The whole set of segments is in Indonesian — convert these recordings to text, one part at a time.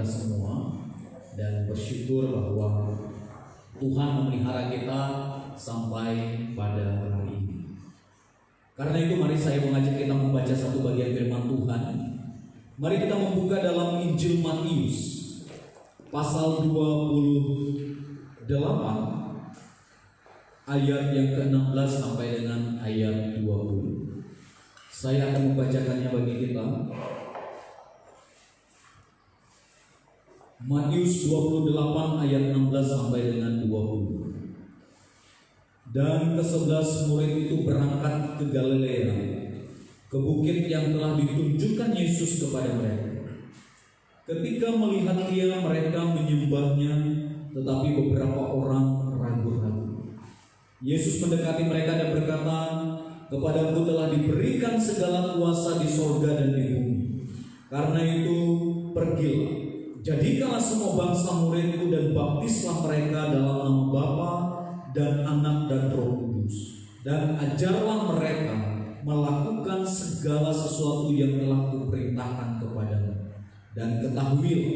kita semua dan bersyukur bahwa Tuhan memelihara kita sampai pada hari ini. Karena itu mari saya mengajak kita membaca satu bagian firman Tuhan. Mari kita membuka dalam Injil Matius pasal 28 ayat yang ke-16 sampai dengan ayat 20. Saya akan membacakannya bagi kita. Matius 28 ayat 16 sampai dengan 20. Dan ke-11 murid itu berangkat ke Galilea, ke bukit yang telah ditunjukkan Yesus kepada mereka. Ketika melihat Dia, mereka menyembahnya, tetapi beberapa orang ragu-ragu. Yesus mendekati mereka dan berkata, "Kepadaku telah diberikan segala kuasa di sorga dan di bumi. Karena itu pergilah, jadikanlah semua bangsa muridku dan baptislah mereka dalam nama Bapa dan Anak dan Roh Kudus, dan ajarlah mereka melakukan segala sesuatu yang telah kuperintahkan kepadamu. Dan ketahuilah,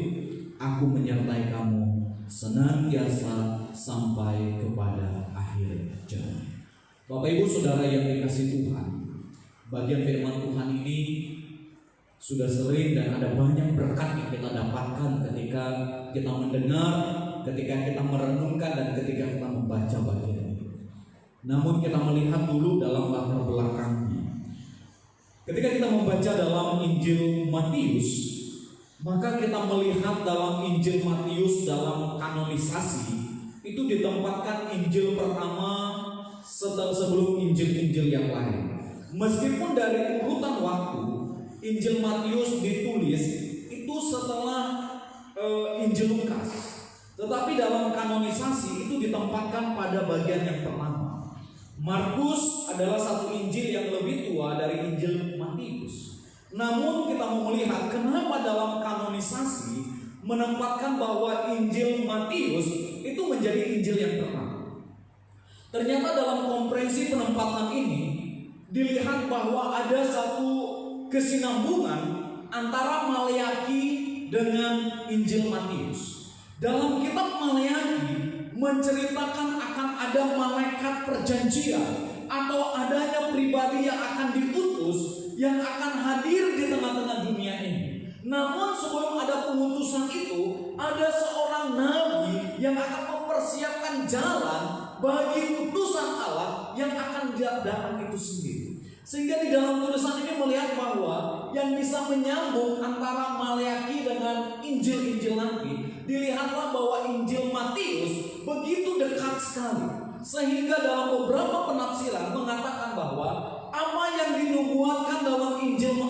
aku menyertai kamu senantiasa sampai kepada akhir zaman." Bapak Ibu Saudara yang dikasihi Tuhan, bagian firman Tuhan ini sudah sering dan ada banyak berkat yang kita dapatkan ketika kita mendengar, ketika kita merenungkan, dan ketika kita membaca bagian ini. Namun kita melihat dulu dalam latar belakangnya. Ketika kita membaca dalam Injil Matius, maka kita melihat dalam Injil Matius dalam kanonisasi itu ditempatkan Injil pertama setelah sebelum Injil-Injil yang lain. Meskipun dari urutan waktu Injil Matius ditulis itu setelah Injil Lukas, tetapi dalam kanonisasi itu ditempatkan pada bagian yang pertama. Markus adalah satu Injil yang lebih tua dari Injil Matius. Namun kita mau melihat kenapa dalam kanonisasi menempatkan bahwa Injil Matius itu menjadi Injil yang pertama. Ternyata dalam komprensi penempatan ini dilihat bahwa ada satu kesinambungan antara Maleakhi dengan Injil Matius. Dalam kitab Maleakhi menceritakan akan ada malaikat perjanjian atau adanya pribadi yang akan diutus yang akan hadir di tengah-tengah dunia ini. Namun sebelum ada pengutusan itu, ada seorang nabi yang akan mempersiapkan jalan bagi utusan Allah yang akan datang itu sendiri. Sehingga di dalam tulisan ini melihat bahwa yang bisa menyambung antara Maleakhi dengan Injil-Injil nanti, dilihatlah bahwa Injil Matius begitu dekat sekali. Sehingga dalam beberapa penafsiran mengatakan bahwa apa yang dinubuatkan dalam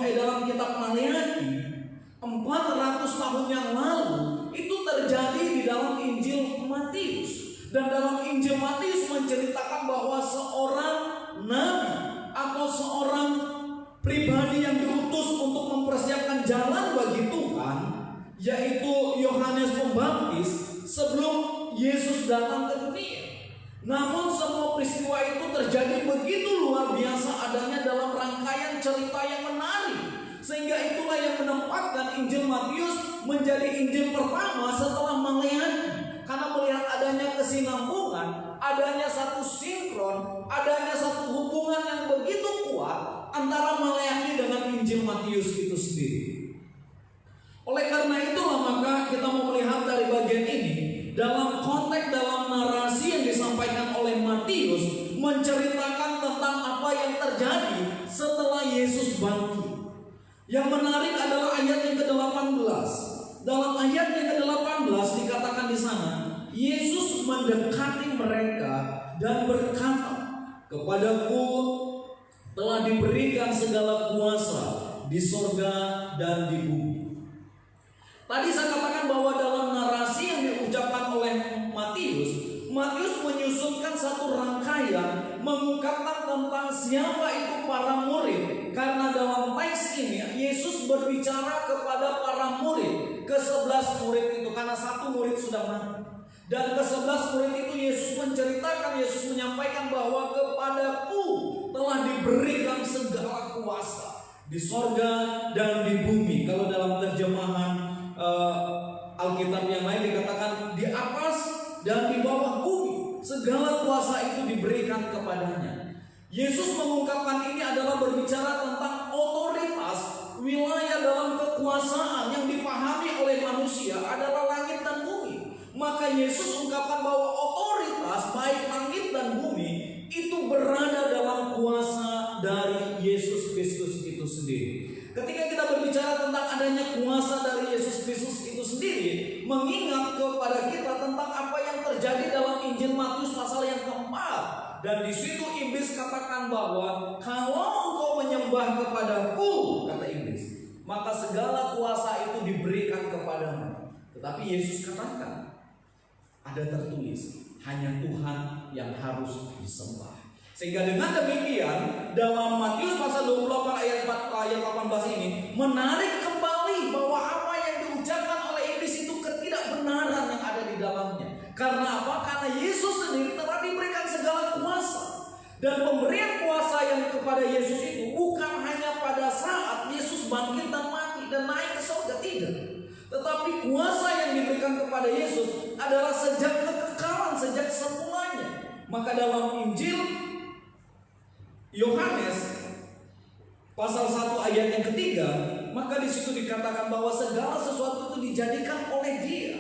dalam kitab Maleakhi 400 tahun yang lalu itu terjadi di dalam Injil Matius. Dan dalam Injil Matius menceritakan bahwa seorang nabi atau seorang pribadi yang diutus untuk mempersiapkan jalan bagi Tuhan, yaitu Yohanes Pembaptis, sebelum Yesus datang ke dunia. Namun semua peristiwa itu terjadi begitu luar biasa adanya dalam rangkaian cerita yang menarik, sehingga itulah yang menempatkan Injil Matius menjadi Injil pertama setelah Maleakhi. Karena melihat adanya kesinambungan, adanya satu sinkron, adanya satu hubungan yang begitu kuat antara Maleakhi dengan Injil Matius itu sendiri. Oleh karena itulah maka kita mau melihat dari bagian ini dalam konteks, dalam narasi yang disampaikan oleh Matius menceritakan tentang apa yang terjadi setelah Yesus bangkit. Yang menarik adalah ayat yang ke-18. Dalam ayat yang ke-18 dikatakan di sana, Yesus mendekati mereka dan berkata, "Kepadaku telah diberikan segala kuasa di sorga dan di bumi." Tadi saya katakan bahwa dalam narasi yang diucapkan oleh Matius menyusunkan satu rangkaian mengungkapkan tentang siapa itu para murid. Karena dalam teks ini Yesus berbicara kepada para murid, ke-11 murid itu, karena satu murid sudah mati. Dan ke-11 murid itu Yesus menceritakan, Yesus menyampaikan bahwa kepadaku telah diberikan segala kuasa di sorga dan di bumi. Kalau dalam terjemahan Yesus mengungkapkan ini adalah berbicara tentang otoritas wilayah dalam kekuasaan yang dipahami oleh manusia adalah langit dan bumi. Maka Yesus ungkapkan bahwa otoritas baik langit dan bumi itu berada dalam kuasa dari Yesus Kristus itu sendiri. Ketika kita berbicara tentang adanya kuasa dari Yesus Kristus itu sendiri, mengingat kepada kita tentang apa yang terjadi dalam Injil Matius pasal yang keempat. Dan di situ iblis katakan bahwa kalau engkau menyembah kepadaku, kata iblis, maka segala kuasa itu diberikan kepadamu. Tetapi Yesus katakan, ada tertulis, hanya Tuhan yang harus disembah. Sehingga dengan demikian dalam Matius pasal 28 ayat 18 ini menarik kembali bahwa apa yang diucapkan oleh iblis itu ketidakbenaran yang ada di dalamnya. Karena apa? Karena Yesus sendiri telah diberikan segala kuasa. Dan pemberian kuasa yang kepada Yesus itu bukan hanya pada saat Yesus bangkit dan mati dan naik ke surga, tidak. Tetapi kuasa yang diberikan kepada Yesus adalah sejak kekekalan, sejak semulanya. Maka dalam Injil Yohanes pasal 1 ayat yang ketiga, maka di situ dikatakan bahwa segala sesuatu itu dijadikan oleh Dia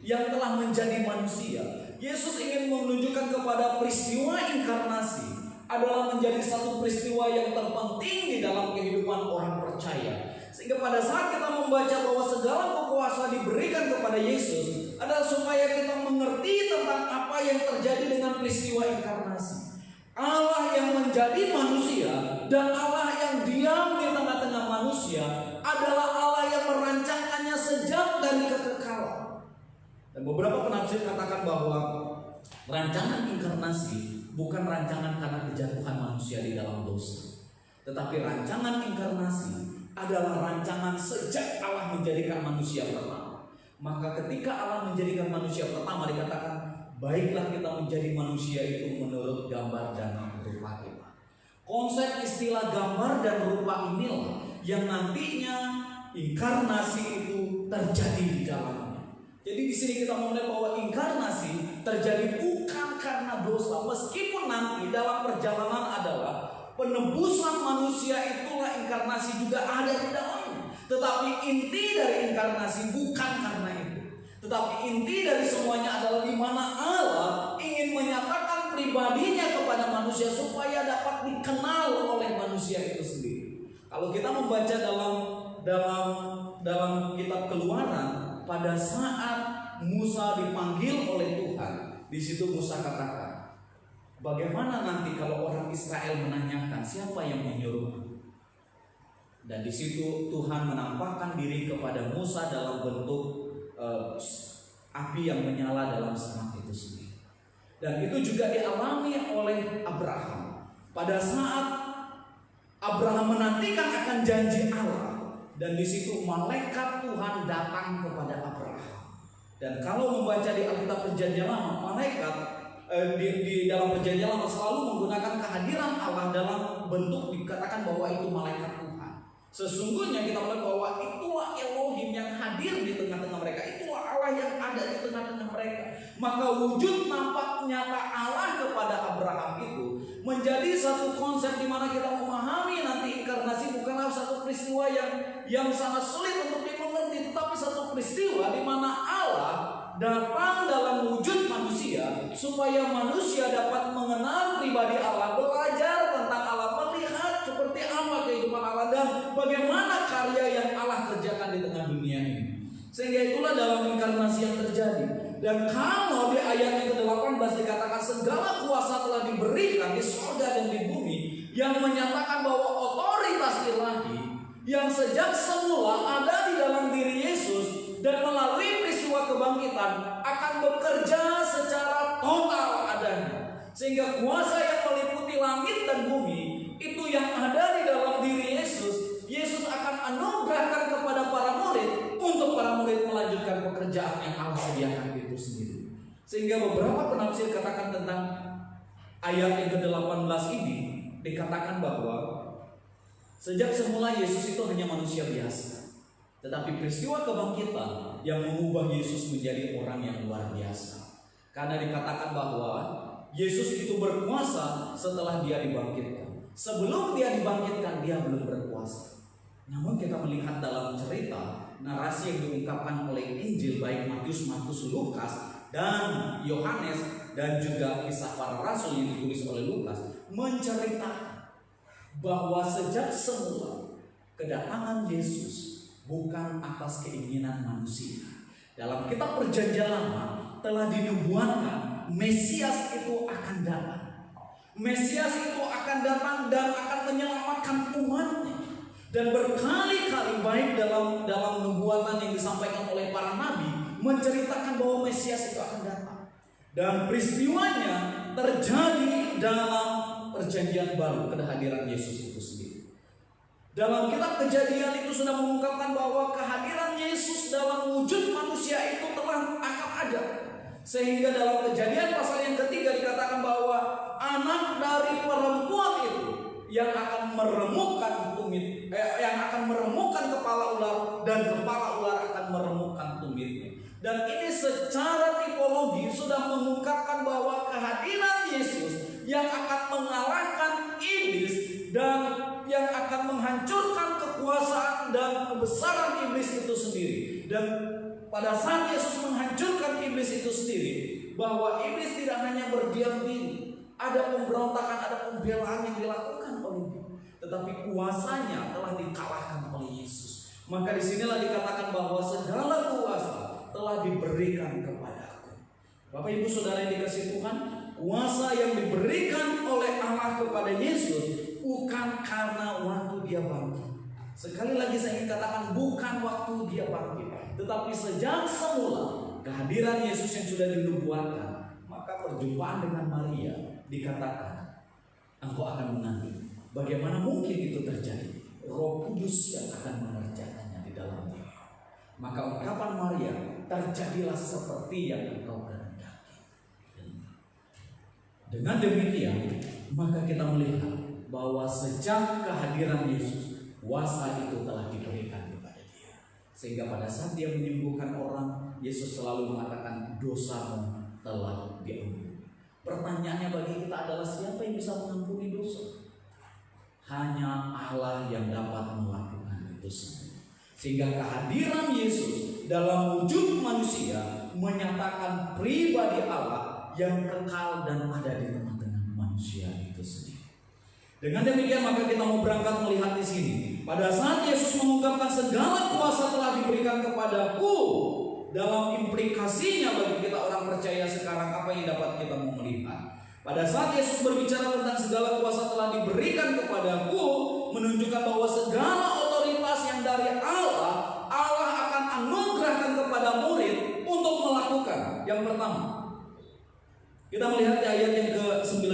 yang telah menjadi manusia. Yesus ingin menunjukkan kepada peristiwa inkarnasi adalah menjadi satu peristiwa yang terpenting di dalam kehidupan orang percaya. Sehingga pada saat kita membaca bahwa segala kekuasaan diberikan kepada Yesus adalah supaya kita mengerti tentang apa yang terjadi dengan peristiwa inkarnasi. Allah yang menjadi manusia dan Allah yang diam di tengah-tengah manusia adalah Allah yang merancangkannya sejak dari kekekalan. Dan beberapa penafsir katakan bahwa rancangan inkarnasi bukan rancangan karena kejatuhan manusia di dalam dosa, tetapi rancangan inkarnasi adalah rancangan sejak Allah menjadikan manusia pertama. Maka ketika Allah menjadikan manusia pertama dikatakan, baiklah kita menjadi manusia itu menurut gambar dan rupa kita. Konsep istilah gambar dan rupa inilah yang nantinya inkarnasi itu terjadi di dalamnya. Jadi di sini kita melihat bahwa inkarnasi terjadi bukan karena dosa, meskipun nanti dalam perjalanan adalah penebusan manusia, itulah inkarnasi juga ada di dalamnya. Tetapi inti dari inkarnasi bukan karena itu. Tetapi inti dari semuanya adalah di mana Allah ingin menyatakan pribadinya kepada manusia supaya dapat dikenal oleh manusia itu sendiri. Kalau kita membaca dalam kitab Keluaran, pada saat Musa dipanggil oleh Tuhan, di situ Musa katakan, bagaimana nanti kalau orang Israel menanyakan siapa yang menyuruh? Dan di situ Tuhan menampakkan diri kepada Musa dalam bentuk api yang menyala dalam semak itu sendiri. Dan itu juga dialami oleh Abraham. Pada saat Abraham menantikan akan janji Allah, dan di situ malaikat Tuhan datang kepada Abraham. Dan kalau membaca di Alkitab Perjanjian Lama, malaikat di dalam Perjanjian Lama selalu menggunakan kehadiran Allah dalam bentuk dikatakan bahwa itu malaikat Tuhan. Sesungguhnya kita melihat bahwa itulah Elohim yang hadir di tengah-tengah mereka, itulah Allah yang ada di tengah-tengah mereka. Maka wujud nampak nyata Allah kepada Abraham itu menjadi satu konsep di mana kita memahami nanti inkarnasi bukanlah satu peristiwa yang sangat sulit untuk dimengerti, tetapi satu peristiwa di mana Allah datang dalam wujud manusia supaya manusia dapat mengenal pribadi Allah, belajar tentang Allah, melihat seperti apa kehidupan Allah dan bagaimana karya yang Allah kerjakan di tengah dunia ini. Sehingga itulah dalam inkarnasi yang terjadi. Dan kalau di ayat yang ke-18 dikatakan segala kuasa telah diberikan di surga dan di bumi, yang menyatakan bahwa otoritas ilahi yang sejak semula ada di dalam diri Yesus dan melalui peristiwa kebangkitan akan bekerja secara total adanya. Sehingga kuasa yang meliputi langit dan bumi itu yang ada di dalam diri Yesus, Yesus akan anugerahkan kepada para murid untuk para murid melanjutkan pekerjaan yang Allah sediakan itu sendiri. Sehingga beberapa penafsir katakan tentang ayat yang ke-18 ini, dikatakan bahwa sejak semula Yesus itu hanya manusia biasa, tetapi peristiwa kebangkitan yang mengubah Yesus menjadi orang yang luar biasa. Karena dikatakan bahwa Yesus itu berkuasa setelah dia dibangkitkan. Sebelum dia dibangkitkan, dia belum berkuasa. Namun kita melihat dalam cerita, narasi yang diungkapkan oleh Injil, baik Matius, Markus, Lukas, dan Yohanes, dan juga kisah para rasul yang ditulis oleh Lukas, menceritakan bahwa sejak semula kedatangan Yesus bukan atas keinginan manusia. Dalam kitab Perjanjian Lama telah dinubuatkan Mesias itu akan datang. Mesias itu akan datang dan akan menyelamatkan umatnya. Dan berkali-kali baik dalam nubuatan yang disampaikan oleh para nabi menceritakan bahwa Mesias itu akan datang. Dan peristiwanya terjadi dalam Perjanjian Baru, kehadiran Yesus itu sendiri. Dalam kitab Kejadian itu sudah mengungkapkan bahwa kehadiran Yesus dalam wujud manusia itu telah akan ada. Sehingga dalam Kejadian pasal yang ketiga dikatakan bahwa anak dari perempuan itu yang akan meremukkan tumit, yang akan meremukkan kepala ular, dan kepala ular akan meremukkan tumitnya. Dan ini secara tipologi sudah mengungkapkan bahwa kehadiran Yesus yang akan mengalahkan iblis dan yang akan menghancurkan kekuasaan dan kebesaran iblis itu sendiri. Dan pada saat Yesus menghancurkan iblis itu sendiri, bahwa iblis tidak hanya berdiam diri, ada pemberontakan, ada pembelaan yang dilakukan oleh dia, tetapi kuasanya telah dikalahkan oleh Yesus. Maka disinilah dikatakan bahwa segala kuasa telah diberikan kepadaku. Bapak Ibu Saudara yang dikasihi Tuhan, kuasa yang diberikan oleh Allah kepada Yesus bukan karena waktu dia bangkit. Sekali lagi saya ingin katakan, bukan waktu dia bangkit, tetapi sejak semula kehadiran Yesus yang sudah dinubuatkan. Maka perjumpaan dengan Maria dikatakan, engkau akan mengandung. Bagaimana mungkin itu terjadi? Roh Kudus yang akan mengerjakannya di dalam diri. Maka ungkapan Maria, terjadilah seperti yang engkau kehendaki. Dengan demikian, maka kita melihat bahwa sejak kehadiran Yesus, kuasa itu telah diberikan kepada dia. Sehingga pada saat dia menyembuhkan orang, Yesus selalu mengatakan, dosamu telah diampuni. Pertanyaannya bagi kita adalah, siapa yang bisa mengampuni dosa? Hanya Allah yang dapat melakukan itu semua. Sehingga kehadiran Yesus dalam wujud manusia menyatakan pribadi Allah yang kekal dan ada di tengah-tengah manusia itu sendiri. Dengan demikian maka kita mau berangkat melihat di sini. Pada saat Yesus mengungkapkan segala kuasa telah diberikan kepadaku, dalam implikasinya bagi kita orang percaya sekarang, apa yang dapat kita mau melihat? Pada saat Yesus berbicara tentang segala kuasa telah diberikan kepadaku, menunjukkan bahwa segala otoritas yang dari Allah, Allah akan anugerahkan kepada murid untuk melakukan. Yang pertama, kita melihat di ayat yang ke-19.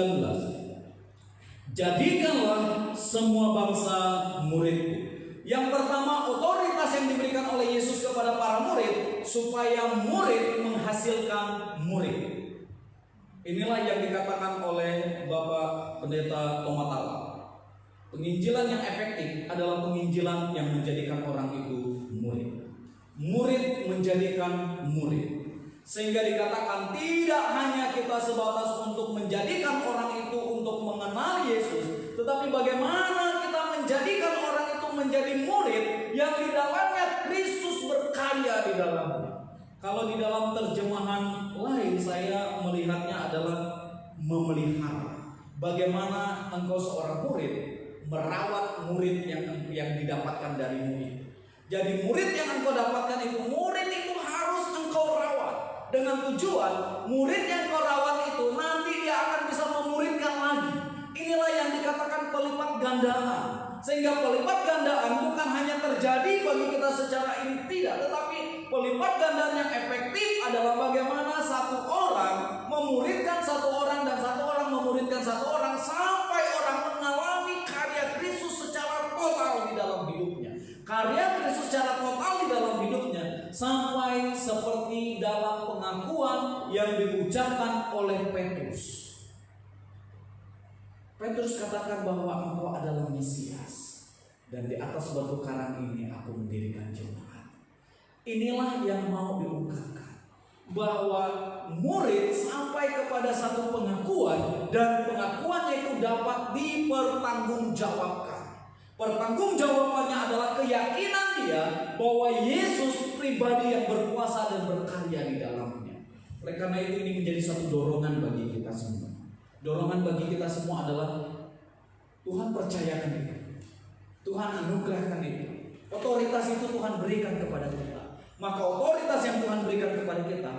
Jadikanlah semua bangsa muridku. Yang pertama, otoritas yang diberikan oleh Yesus kepada para murid, supaya murid menghasilkan murid. Inilah yang dikatakan oleh Bapak Pendeta Tomatala. Penginjilan yang efektif adalah penginjilan yang menjadikan orang itu murid. Murid menjadikan murid. Sehingga dikatakan tidak hanya kita sebatas untuk menjadikan orang itu untuk mengenal Yesus, tetapi bagaimana kita menjadikan orang itu menjadi murid yang di dalamnya Kristus berkarya di dalamnya. Kalau di dalam terjemahan lain saya melihatnya adalah memelihara. Bagaimana engkau seorang murid merawat murid yang didapatkan dari murid. Jadi murid yang engkau dapatkan itu, murid itu harus engkau rawat. Dengan tujuan murid yang engkau rawat itu nanti dia akan bisa memuridkan lagi. Inilah yang dikatakan pelipat gandaan. Sehingga pelipat gandaan bukan hanya terjadi bagi kita secara ini, tidak, tetapi pelipat gandaan yang efektif adalah bagaimana satu orang memuridkan satu orang dan satu orang memuridkan satu orang sampai orang mengalami karya Kristus secara total di dalam hidupnya. Karya Kristus secara total di dalam hidupnya sampai seperti dalam pengakuan yang diucapkan oleh Petrus. Petrus katakan bahwa engkau adalah Mesias, dan di atas batu karang ini aku mendirikan jemaat. Inilah yang mau diungkapkan. bahwa murid sampai kepada satu pengakuan, dan pengakuannya itu dapat dipertanggungjawabkan. Pertanggungjawabannya adalah keyakinan dia bahwa Yesus pribadi yang berkuasa dan berkarya di dalamnya. Oleh karena itu ini menjadi satu dorongan bagi kita semua. Dorongan bagi kita semua adalah Tuhan percayakan itu, Tuhan anugerahkan itu, otoritas itu Tuhan berikan kepada kita. Maka otoritas yang Tuhan berikan kepada kita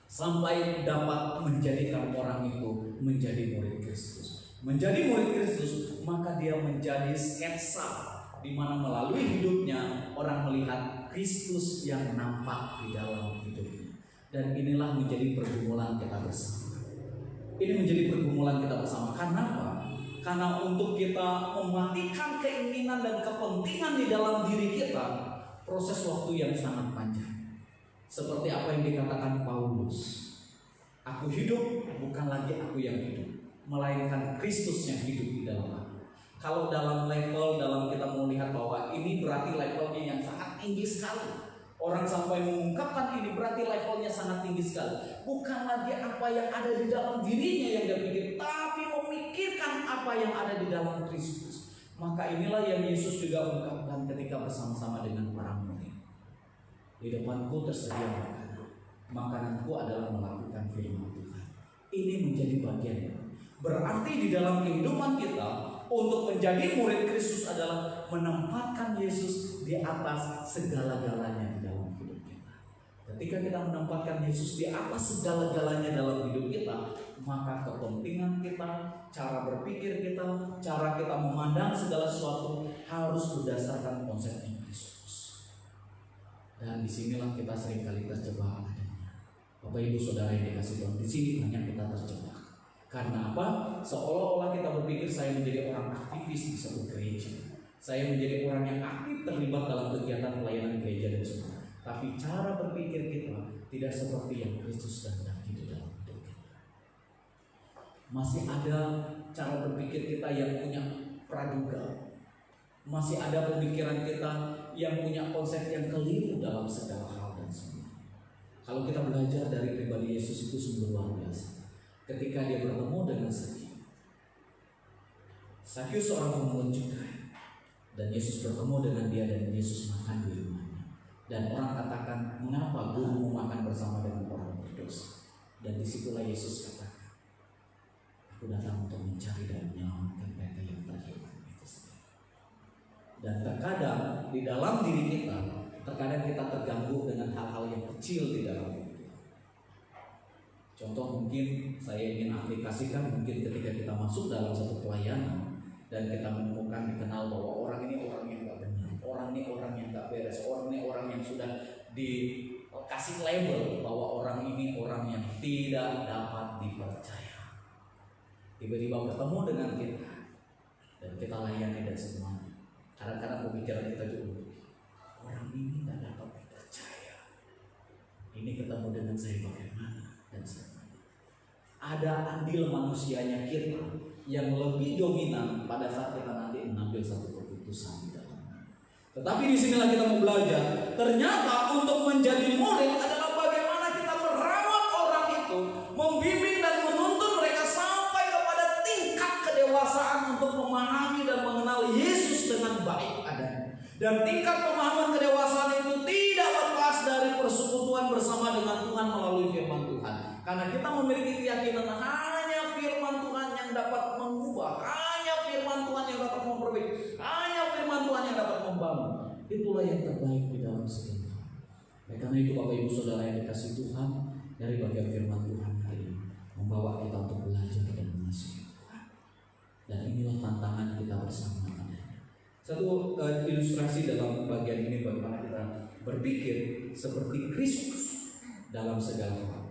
sampai dapat menjadikan orang itu menjadi murid Kristus. Menjadi murid Kristus, maka dia menjadi sketsa di mana melalui hidupnya orang melihat Kristus yang nampak di dalam hidupnya. Dan inilah menjadi pergumulan kita bersama. Ini menjadi pergumulan kita bersama. Karena apa? Karena untuk kita mematikan keinginan dan kepentingan di dalam diri kita, proses waktu yang sangat panjang. Seperti apa yang dikatakan Paulus, aku hidup bukan lagi aku yang hidup, melainkan Kristus yang hidup di dalam aku. Kalau dalam kita melihat bahwa ini berarti levelnya yang sangat tinggi sekali. Orang sampai mengungkapkan ini berarti levelnya sangat tinggi sekali. Bukan lagi apa yang ada di dalam dirinya yang dia pikir, tapi memikirkan apa yang ada di dalam Kristus. Maka inilah yang Yesus juga ungkapkan ketika bersama-sama dengan para murid. Di depanku tersedia makanan. Makananku adalah melakukan firman Tuhan. Ini menjadi bagian. Berarti di dalam kehidupan kita untuk menjadi murid Kristus adalah menempatkan Yesus di atas segala-galanya di dalam hidup kita. Ketika kita menempatkan Yesus di atas segala-galanya dalam hidup kita, maka kepentingan kita, cara berpikir kita, cara kita memandang segala sesuatu harus berdasarkan konsepnya Kristus. Dan disinilah kita seringkali terjebak adanya. Bapak Ibu Saudara yang dikasih Tuhan, di sini banyak kita terjebak. Karena apa? Seolah-olah kita berpikir saya menjadi orang aktivis di satu gereja. Saya menjadi orang yang aktif terlibat dalam kegiatan pelayanan gereja dan semua. Tapi cara berpikir kita tidak seperti yang Kristus kehendaki di dalam hidup kita. Masih ada cara berpikir kita yang punya praduga. Masih ada pemikiran kita yang punya konsep yang keliru dalam segala hal dan semua. Kalau kita belajar dari pribadi Yesus itu sungguh luar biasa. Ketika dia bertemu dengan Sakyus seorang pemungut cukai, dan Yesus bertemu dengan dia dan Yesus makan di rumahnya. Dan orang katakan, mengapa guru makan bersama dengan orang berdosa? Dan disitulah Yesus katakan, aku datang untuk mencari dan menyelamatkan mereka yang terhilang itu sendiri. Dan terkadang di dalam diri kita, terkadang kita terganggu dengan hal-hal yang kecil di dalam diri. Contoh mungkin saya ingin aplikasikan mungkin ketika kita masuk dalam satu pelayanan dan kita menemukan dikenal bahwa orang ini orang yang gak benar, orang ini orang yang gak beres, orang ini orang yang sudah dikasih label bahwa orang ini orang yang tidak dapat dipercaya. Tiba-tiba bertemu dengan kita dan kita layani dan semuanya. Kadang-kadang pemikiran kita juga, orang ini gak dapat dipercaya. Ini ketemu dengan saya bagaimana? Dan ada andil manusianya kita yang lebih dominan pada saat kita nanti mengambil satu keputusan di dalamnya. Tetapi disinilah kita mau belajar. Ternyata untuk menjadi murid adalah bagaimana kita merawat orang itu, membimbing dan menuntun mereka sampai kepada tingkat kedewasaan untuk memahami dan mengenal Yesus dengan baik adanya. Dan tingkat pemahaman kedewasaan itu tidak lepas dari persekutuan bersama dengan Tuhan melalui firman Tuhan. Karena kita memiliki keyakinan hanya firman Tuhan yang dapat mengubah, hanya firman Tuhan yang dapat memperbaiki, hanya firman Tuhan yang dapat membangun. Itulah yang terbaik di dalam segala hal. Karena itu Bapak Ibu Saudara yang dikasih Tuhan, dari bagian firman Tuhan hari ini membawa kita untuk belajar dan mengasihi Tuhan. Dan inilah tantangan kita bersama. Satu ilustrasi dalam bagian ini bagaimana kita berpikir seperti Kristus dalam segala hal.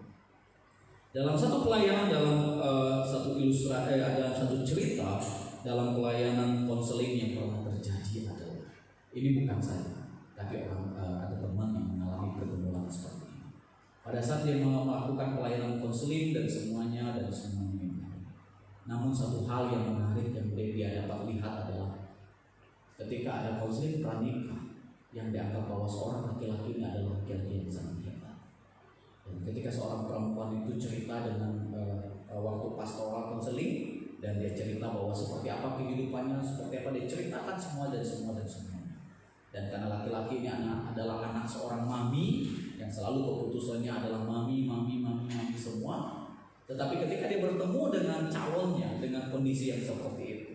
Dalam satu pelayanan, dalam satu ilustrasi, ada satu cerita dalam pelayanan konseling yang pernah terjadi adalah ini bukan saya, tapi ada teman yang mengalami pergumulan seperti ini. Pada saat dia melakukan pelayanan konseling dan semuanya. Namun satu hal yang menarik yang dia dapat lihat adalah ketika ada konseling pranikah yang dianggap bahwa seorang laki-laki ini adalah laki-laki yang sangat hebat. Dan ketika Dan karena laki-laki ini adalah anak seorang mami yang selalu keputusannya adalah mami semua. Tetapi ketika dia bertemu dengan calonnya dengan kondisi yang seperti itu,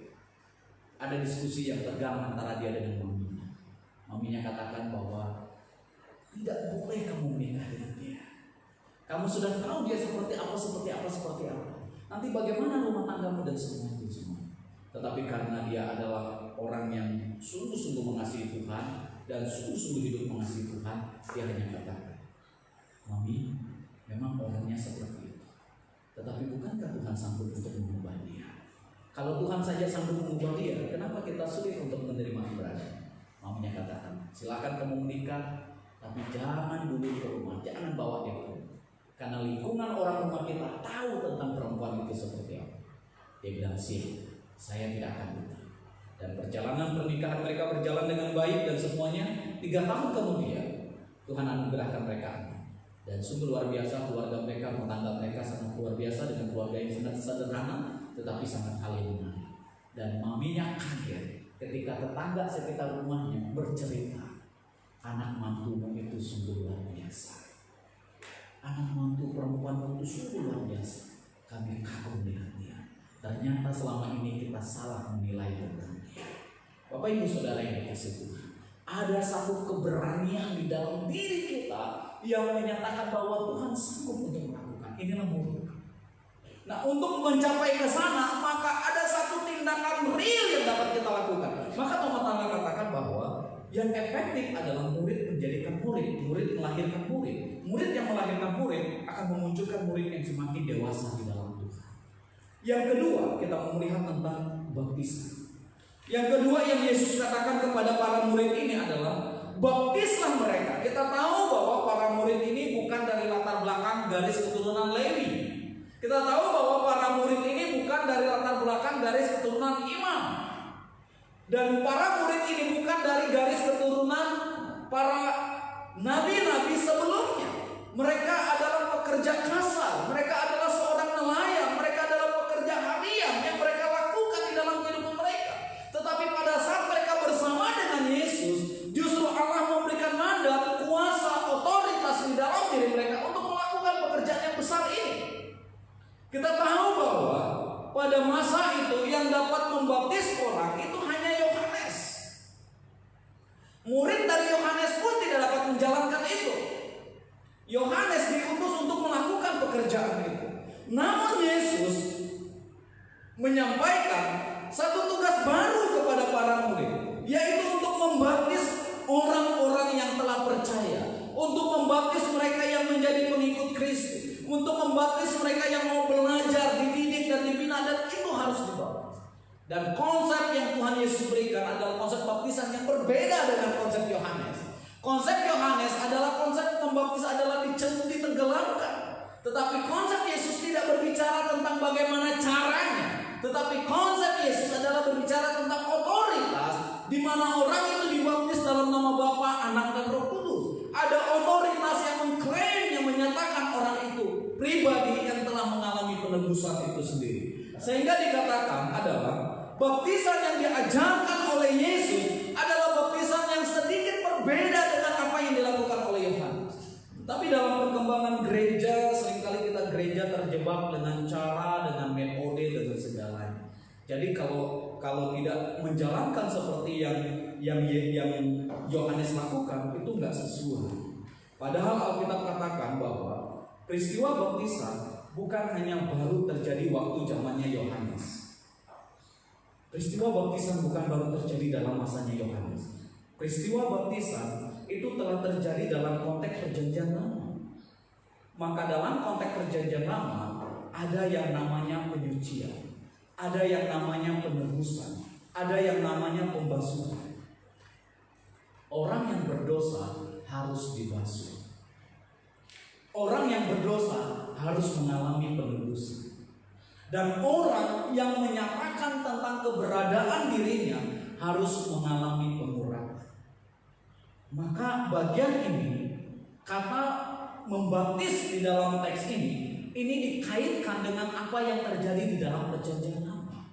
ada diskusi yang tegang antara dia dengan maminya. Maminya katakan bahwa tidak boleh kamu menikah dengan dia. Kamu sudah tahu dia seperti apa. Nanti bagaimana rumah tanggamu dan semua itu semua. Tetapi karena dia adalah orang yang sungguh-sungguh mengasihi Tuhan dan sungguh-sungguh hidup mengasihi Tuhan, dia hanya katakan, mami, memang orangnya seperti itu. Tetapi bukankah Tuhan sanggup untuk mengubah dia? Kalau Tuhan saja sanggup mengubah dia, kenapa kita sulit untuk menerima ibadah? Maminya katakan, silakan kamu menikah, tapi jangan dulu ke rumah, jangan bawa dia ke rumah. Karena lingkungan orang rumah kita tahu tentang perempuan itu seperti apa. Dia bilang, siap, saya tidak akan buta. Dan perjalanan pernikahan mereka berjalan dengan baik dan semuanya. 3 tahun kemudian Tuhan anugerahkan mereka anak. Dan sungguh luar biasa keluarga mereka, rumah tangga mereka sangat luar biasa dengan keluarga yang sangat sederhana, tetapi sangat alamiah. Dan maminya kaget ketika tetangga sekitar rumahnya bercerita, anak mantumu itu sungguh luar biasa. Anak mantu perempuan itu sungguh luar biasa. Kami kagum dengan dia. Ternyata selama ini kita salah menilai tentang dia. Bapak Ibu Saudara yang dikasihi Tuhan, ada satu keberanian di dalam diri kita yang menyatakan bahwa Tuhan sanggup untuk melakukan. Inilah murid. Nah, untuk mencapai ke sana, maka ada satu tindakan real yang dapat kita lakukan. Maka Thomas Tangan katakan bahwa yang efektif adalah murid menjadikan murid, murid melahirkan murid. Murid yang melahirkan murid akan memunculkan murid yang semakin dewasa di dalam Tuhan. Yang kedua, kita melihat tentang baptisan. Yang kedua yang Yesus katakan kepada para murid ini adalah baptislah mereka. Kita tahu bahwa para murid ini bukan dari latar belakang garis keturunan Lewi. Kita tahu bahwa para murid ini bukan dari latar belakang garis keturunan imam. Dan para murid ini bukan dari garis keturunan para nabi-nabi sebelumnya. Mereka adalah pekerja kasar, mereka adalah seorang nelayan, mereka adalah pekerja harian yang mereka lakukan di dalam kehidupan mereka. Tetapi pada saat mereka bersama dengan Yesus, justru Allah memberikan mandat, kuasa, otoritas di dalam diri mereka untuk melakukan pekerjaan yang besar ini. Kita tahu bahwa pada masa itu yang dapat membaptis orang itu hanya Yohanes. Murid dari Yohanes pun tidak dapat menjalankan itu. Yohanes diutus untuk melakukan pekerjaan itu. Namun Yesus menyampaikan satu tugas baru kepada para murid, yaitu untuk membaptis orang-orang yang telah percaya, untuk membaptis mereka yang menjadi pengikut Kristus, untuk membaptis mereka yang mau belajar, dididik dan dibina, dan itu harus dibaptis. Dan konsep yang Tuhan Yesus berikan adalah konsep baptisan yang berbeda dengan konsep Yohanes. Konsep Yohanes adalah konsep membaptis adalah ditenggelamkan. Tetapi konsep Yesus tidak berbicara tentang bagaimana caranya. Tetapi konsep Yesus adalah berbicara tentang otoritas, di mana orang itu dibaptis dalam nama Bapa, Anak dan Roh Kudus. Ada otoritas yang mengklaim, yang menyatakan orang itu pribadi yang telah mengalami penebusan itu sendiri. Sehingga dikatakan adalah baptisan yang diajarkan oleh Yesus adalah baptisan yang sedikit berbeda dengan apa yang dilakukan oleh Yohanes. Tapi dalam perkembangan gereja, seringkali kita gereja terjebak dengan cara, dengan metode, dengan segalanya. Jadi kalau tidak menjalankan seperti yang Yohanes lakukan, itu nggak sesuai. Padahal Alkitab katakan bahwa peristiwa baptisan bukan hanya baru terjadi waktu zamannya Yohanes. Peristiwa baptisan bukan baru terjadi dalam masanya Yohanes. Peristiwa baptisan itu telah terjadi dalam konteks perjanjian lama. Maka dalam konteks perjanjian lama ada yang namanya penyucian, ada yang namanya penebusan, ada yang namanya pembasuhan. Orang yang berdosa harus dibasuh. Orang yang berdosa harus mengalami penebusan. Dan orang yang menyatakan tentang keberadaan dirinya harus mengalami pengurapan. Maka bagian ini, kata membaptis di dalam teks ini dikaitkan dengan apa yang terjadi di dalam perjanjian lama.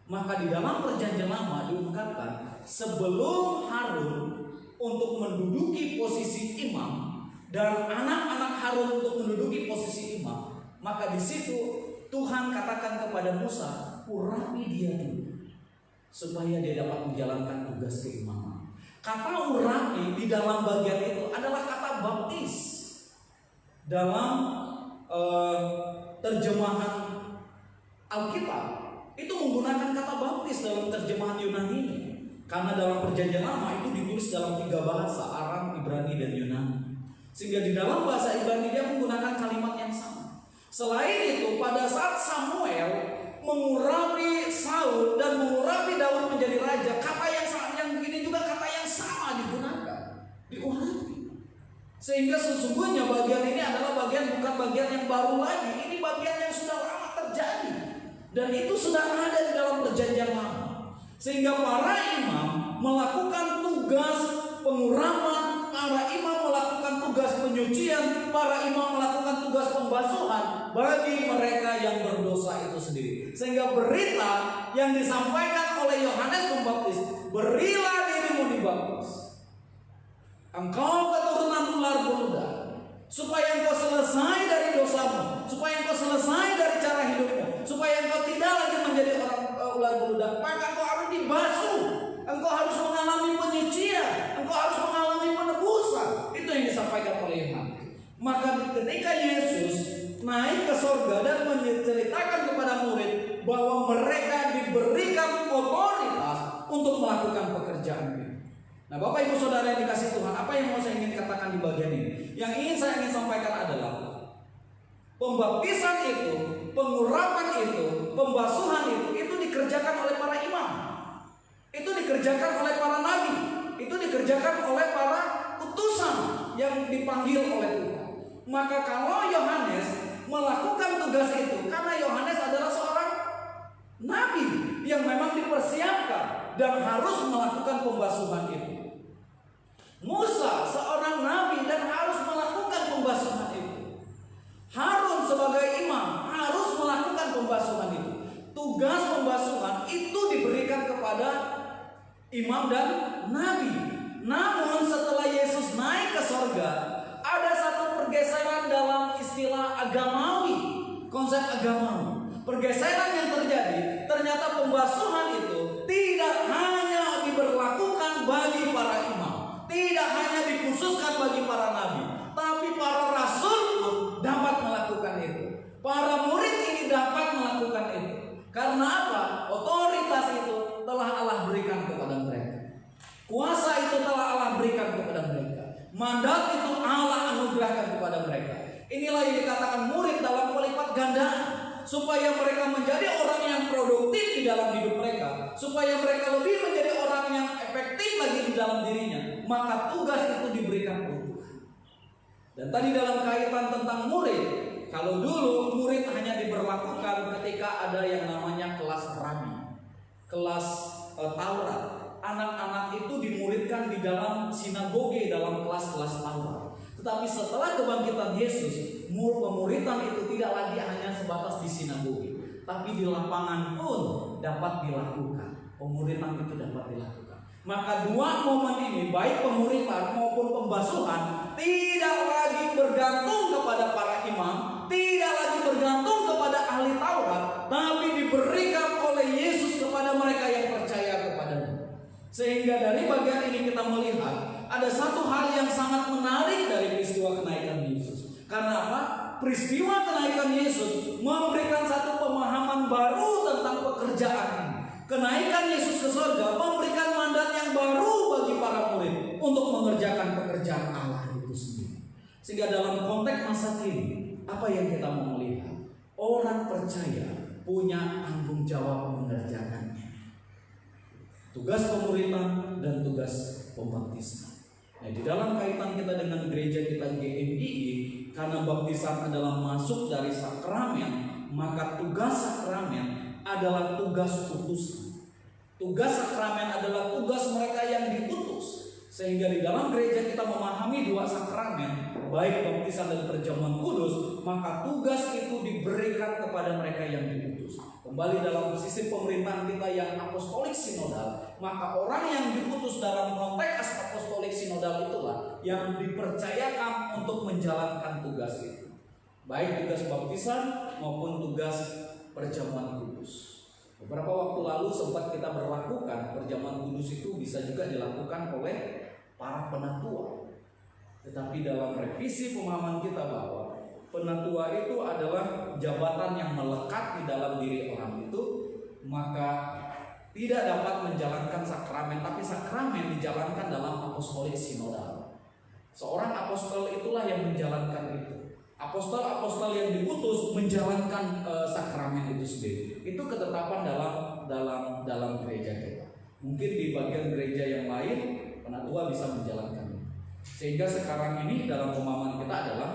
Maka di dalam perjanjian lama diungkapkan sebelum Harun untuk menduduki posisi imam dan anak-anak Harun untuk menduduki posisi imam, maka di situ Tuhan katakan kepada Musa, urapi dia dulu supaya dia dapat menjalankan tugas keimaman. Kata urapi di dalam bagian itu adalah kata baptis. Dalam terjemahan Alkitab itu menggunakan kata baptis dalam terjemahan Yunani, karena dalam Perjanjian Lama itu ditulis dalam 3 bahasa, Aram, Ibrani, dan Yunani. Sehingga di dalam bahasa Ibrani dia menggunakan kalimat yang sama. Selain itu, pada saat Samuel mengurapi Saul dan mengurapi Daud menjadi raja, kata yang ini juga kata yang sama digunakan, diurapi. Sehingga sesungguhnya bagian ini adalah bukan bagian yang baru lagi, ini bagian yang sudah lama terjadi dan itu sudah ada di dalam Perjanjian Lama. Sehingga para imam melakukan tugas pengurapan, para imam melakukan tugas penyucian, para imam melakukan tugas pembasuhan bagi mereka yang berdosa itu sendiri. Sehingga berita yang disampaikan oleh Yohanes Pembaptis, berilah dirimu dibaptis, engkau keturunan ular beludak, supaya engkau selesai dari dosamu, supaya engkau selesai dari cara hidupmu, supaya engkau tidak lagi menjadi orang ular beludak, maka engkau harus dibasuh, engkau harus mengalami penyucian, engkau harus mengalami penebusan. Itu yang disampaikan oleh Yohanes. Maka ketika Yesus naik ke sorga dan menceritakan kepada murid bahwa mereka diberikan otoritas untuk melakukan pekerjaan ini. Nah, Bapak Ibu Saudara yang dikasihi Tuhan, apa yang mau saya ingin katakan di bagian ini? Yang saya ingin sampaikan adalah pembaptisan itu, pengurapan itu, pembasuhan itu dikerjakan oleh para imam. Itu dikerjakan oleh para nabi. Itu dikerjakan oleh para utusan yang dipanggil oleh Tuhan. Maka kalau Yohanes melakukan tugas itu, karena Yohanes adalah seorang nabi yang memang dipersiapkan dan harus melakukan pembasuhan itu. Musa seorang nabi dan harus melakukan pembasuhan itu. Harun sebagai imam harus melakukan pembasuhan itu. Tugas pembasuhan itu diberikan kepada imam dan nabi. Namun setelah Yesus naik ke sorga, ada satu pergeseran dalam istilah agamawi, konsep agamawi. Pergeseran yang terjadi, ternyata pembasuhan itu tidak hanya diberlakukan bagi para imam, tidak hanya dikhususkan bagi para nabi, tapi para rasul pun dapat melakukan itu. Para murid ini dapat melakukan itu. Karena apa? Otoritas itu telah Allah berikan kepada mereka. Kuasa itu telah Allah berikan kepada mereka. Mandat itu Allah anugerahkan kepada mereka. Inilah yang dikatakan murid dalam pelipat gandaan, supaya mereka menjadi orang yang produktif di dalam hidup mereka, supaya mereka lebih menjadi orang yang efektif lagi di dalam dirinya. Maka tugas itu diberikan oleh Tuhan. Dan tadi dalam kaitan tentang murid, kalau dulu murid hanya diberlakukan ketika ada yang namanya kelas rabi, kelas Taurat. Anak-anak itu dimuridkan di dalam sinagoge, dalam kelas-kelas Taurat. Tetapi setelah kebangkitan Yesus, pemuridan itu tidak lagi hanya sebatas di sinagoge, tapi di lapangan pun dapat dilakukan. Pemuridan itu dapat dilakukan. Maka dua momen ini, baik pemuridan maupun pembasuhan, tidak lagi bergantung kepada para imam, tidak lagi bergantung kepada ahli Taurat, tapi diberikan oleh Yesus kepada mereka yang percaya kepadanya. Sehingga dari bagian ini kita melihat ada satu hal yang sangat menarik dari peristiwa kenaikan Yesus. Karena apa? Peristiwa kenaikan Yesus memberikan satu pemahaman baru tentang pekerjaan ini. Kenaikan Yesus ke surga memberikan mandat yang baru bagi para murid untuk mengerjakan pekerjaan Allah itu sendiri. Sehingga dalam konteks masa kini, apa yang kita mau melihat? Orang percaya punya tanggung jawab mengerjakannya. Tugas pemuridan dan tugas pembaptisan. Nah, di dalam kaitan kita dengan gereja kita GMII, karena baptisan adalah masuk dari sakramen, maka tugas sakramen adalah tugas utusan. Tugas sakramen adalah tugas mereka yang diutus. Sehingga di dalam gereja kita memahami dua sakramen, baik baptisan dan perjamuan kudus, maka tugas itu diberikan kepada mereka yang diutus. Kembali dalam sistem pemerintahan kita yang apostolik sinodal, maka orang yang diutus dalam konteks apostolik sinodal itulah yang dipercayakan untuk menjalankan tugas itu, baik tugas baptisan maupun tugas perjamuan kudus. Beberapa waktu lalu sempat kita berlakukan perjamuan kudus itu bisa juga dilakukan oleh para penatua. Tetapi dalam revisi pemahaman kita bahwa penatua itu adalah jabatan yang melekat di dalam diri orang itu, maka tidak dapat menjalankan sakramen, tapi sakramen dijalankan dalam apostolik sinodal. Seorang apostol itulah yang menjalankan itu. Apostol-apostol yang diutus menjalankan sakramen itu sendiri. Itu ketetapan dalam gereja kita. Mungkin di bagian gereja yang lain penatua bisa menjalankan. Sehingga sekarang ini dalam pemahaman kita adalah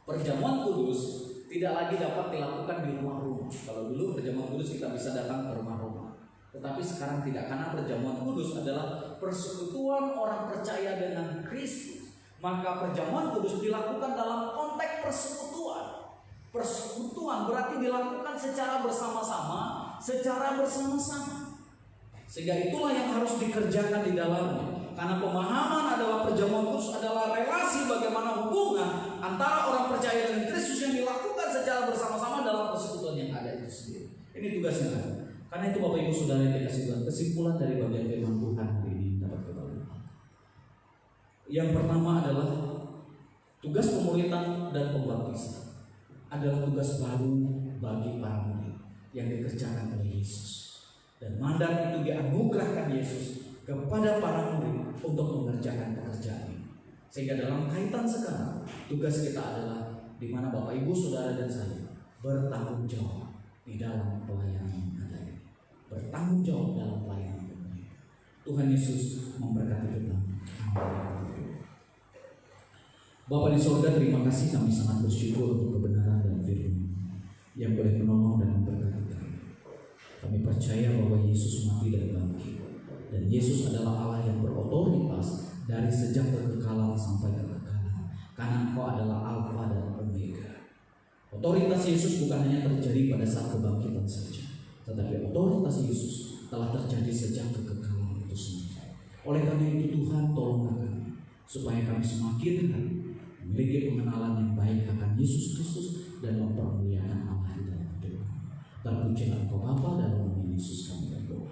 perjamuan kudus tidak lagi dapat dilakukan di rumah-rumah. Kalau dulu perjamuan kudus kita bisa datang ke rumah-rumah, tetapi sekarang tidak, karena perjamuan kudus adalah persekutuan orang percaya dengan Kristus. Maka perjamuan kudus dilakukan dalam konteks persekutuan. Persekutuan berarti dilakukan secara bersama-sama, Sehingga itulah yang harus dikerjakan di dalamnya. Karena pemahaman adalah perjamuan kudus adalah relasi bagaimana hubungan antara orang percaya dengan Kristus yang dilakukan secara bersama-sama dalam persekutuan yang ada itu sendiri. Ini tugasnya. Karena itu Bapak Ibu Saudara yang dikasih Tuhan, kesimpulan dari bagian firman Tuhan hari ini dapat kita lihat. Yang pertama adalah tugas pemuritan dan pembaptisan adalah tugas baru bagi para murid yang dikerjakan oleh Yesus. Dan mandat itu dianugerahkan Yesus kepada para murid untuk mengerjakan pekerjaan ini. Sehingga dalam kaitan sekarang, tugas kita adalah di mana Bapak Ibu Saudara dan saya bertanggung jawab di dalam pelayanan yang ada ini. Bertanggung jawab dalam pelayanan ini. Tuhan Yesus memberkati kita. Amin. Bapa di surga, terima kasih, kami sangat bersyukur untuk kebenaran dan firman yang boleh menolong dan memberkati kami. Kami percaya bahwa Yesus mati dan bangkit, dan Yesus adalah Allah yang berotoritas dari sejak kekekalan sampai kekekalan, karena Engkau adalah Alfa dan Omega. Otoritas Yesus bukan hanya terjadi pada saat kebangkitan saja, tetapi otoritas Yesus telah terjadi sejak kekekalan itu sendiri. Oleh karena itu Tuhan, tolonglah kami supaya kami semakin hari memiliki pengenalan yang baik akan Yesus Kristus dan mempermuliakan Allah di dalam hidup kami. Terpujilah Engkau Bapa, dalam nama Yesus kami berdoa.